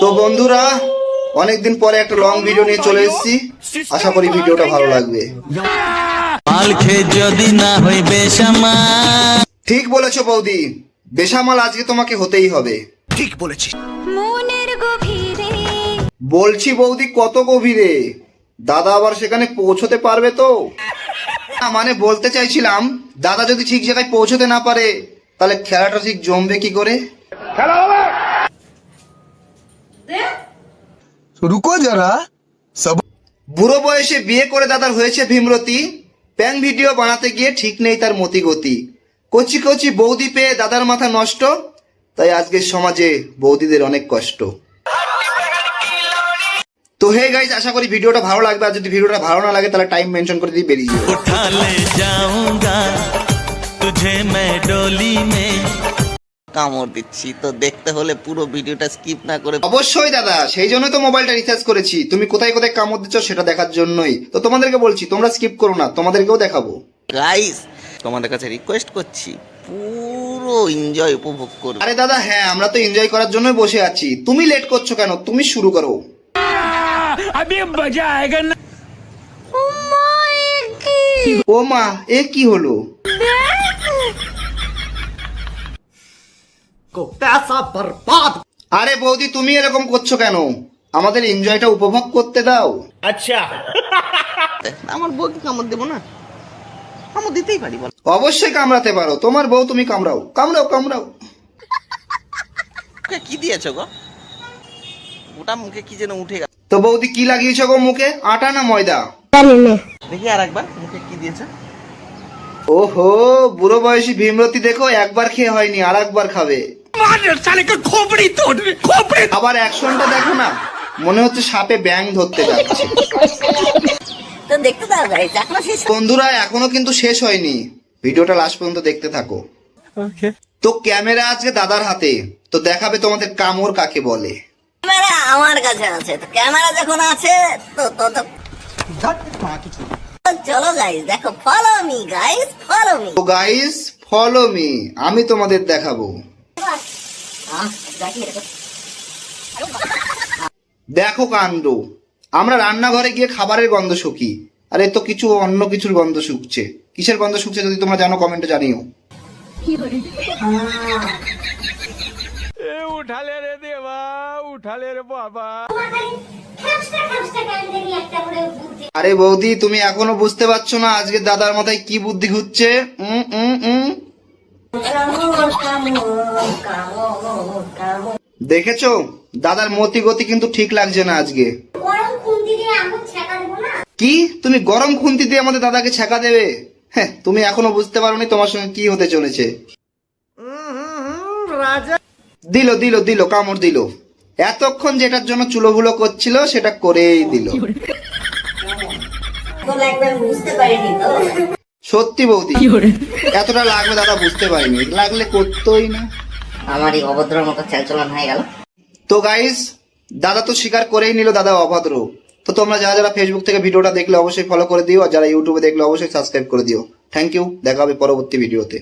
তো বন্ধুরা, অনেকদিন পরে একটা লং ভিডিও নিয়ে চলে এসেছি। আশা করি ভিডিওটা ভালো লাগবে। যদি না হই বেশামাল। ঠিক বলেছো বৌদি, বেশামাল আজকে তোমাকে হতেই হবে। ঠিক বলেছি। মনের গভীরে বলছি বৌদি, কত গভীরে? দাদা আবার সেখানে পৌঁছতে পারবে তো? মানে বলতে চাইছিলাম, দাদা যদি ঠিক জায়গায় পৌঁছতে না পারে তাহলে খেলাটা ঠিক জমবে কি করে? রুকো যারা, সব বুড়ো বয়সে বিয়ে করে দাদার হয়েছে ভীমরতি, প্যাং ভিডিও বানাতে গিয়ে ঠিক নেই তার মতি গতি। কচি কচি বৌদি পেয়ে দাদার মাথা নষ্ট, তাই আজকের সমাজে বৌদিদের অনেক কষ্ট। তো হে গাইস, আশা করি ভিডিওটা ভালো লাগবে। আর যদি ভিডিওটা ভালো না লাগে তাহলে টাইম মেনশন করে দিয়ে বেরিয়ে যাও। उठा ले जाऊंगा तुझे मैं डोली में। কামড় দিচ্ছি তো, দেখতে হলে পুরো ভিডিওটা স্কিপ না করে। অবশ্যই দাদা, সেই জন্যই তো মোবাইলটা রিচার্জ করেছি, তুমি কোথায় কোথায় কামড় দিচ্ছ সেটা দেখার জন্যই। তো তোমাদেরকে বলছি তোমরা স্কিপ করো না, তোমাদেরকেও দেখাবো। গাইস, তোমাদের কাছে রিকোয়েস্ট করছি, পুরো এনজয় উপভোগ করো। আরে দাদা হ্যাঁ, আমরা তো এনজয় করার জন্যই বসে আছি, তুমি লেট করছো কেন? তুমি শুরু করো। ও মা, এ কি হলো? আরে বৌদি, তুমি এরকম করছো কেন? আমাদের এনজয়টা উপভোগ করতে দাও। আমার বউকে কামড় দেবো না? কামড় দিতেই পারি, বল। অবশ্যই কামড়াতে পারো, তোমার বউ, তুমি কামড়াও কামড়াও কামড়াও। মুখে কি দিয়েছো গো? ওটা মুখে কি যেন উঠে গেল। তো বৌদি কি লাগিয়েছো গো মুখে? আটা না ময়দা? দেখি আর একবার মুখে কি দিয়েছো। ওহো, বুড়ো বয়সী ভীমরতি দেখো, একবার খেয়ে হয়নি, আর একবার খাবে। আবার অ্যাকশনটা দেখো না, মনে হচ্ছে সাপে ব্যাং ধরতে যাচ্ছে। তো দেখতে দাও গাইস, এখনো শেষ বন্ধুরা, এখনো কিন্তু শেষ হয়নি, ভিডিওটা লাস্ট পর্যন্ত দেখতে থাকো। তো ক্যামেরা আজকে দাদার হাতে, তো দেখাবে তোমাদের কামড় কাকে বলে। ক্যামেরা আমার কাছে আছে, তো ক্যামেরা যখন আছে তো তো তো চলো গাইস দেখো, follow me guys, follow me. তো গাইস ফলো মি, আমি তোমাদের দেখাবো। দেখো কাণ্ড, আমরা রান্নাঘরে গিয়ে খাবারের গন্ধ শুকি, আর এ তো কিছু অন্য কিছুর গন্ধ শুকছে। কিসের গন্ধ শুকছে যদি তোমরা জানো কমেন্টে জানিও। উঠালে রে দেবা, উঠালে রে বাবা। আরে বৌদি, তুমি এখনো বুঝতে পারছো না আজকে দাদার মাথায় কি বুদ্ধি ঘুরছে? দেখেছো, দাদার মতি গতি কিন্তু ঠিক লাগছে না আজকে। কি তুমি গরম খুন্তি দিয়ে আমাদের দাদাকে ছেঁকা দেবে? হ্যাঁ, তুমি এখনো বুঝতে পারোনি তোমার সঙ্গে কি হতে চলেছে। দিল দিল দিল, কামড় দিল। এতক্ষণ যেটার জন্য চুলোভুলো করছিল সেটা করেই দিল। সত্যি বৌদি, এতটা লাগবে দাদা বুঝতে পারিনি, লাগলে করতোই না। আমারই অভদ্র মতো চালচলন হয়ে গেল। তো গাইস, দাদা তো স্বীকার করেই নিল দাদা অভদ্র। তো তোমরা যারা যারা ফেসবুক থেকে ভিডিওটা দেখলে অবশ্যই ফলো করে দিও, আর যারা ইউটিউবে দেখলে অবশ্যই সাবস্ক্রাইব করে দিও। থ্যাংক ইউ, দেখা হবে পরবর্তী ভিডিওতে।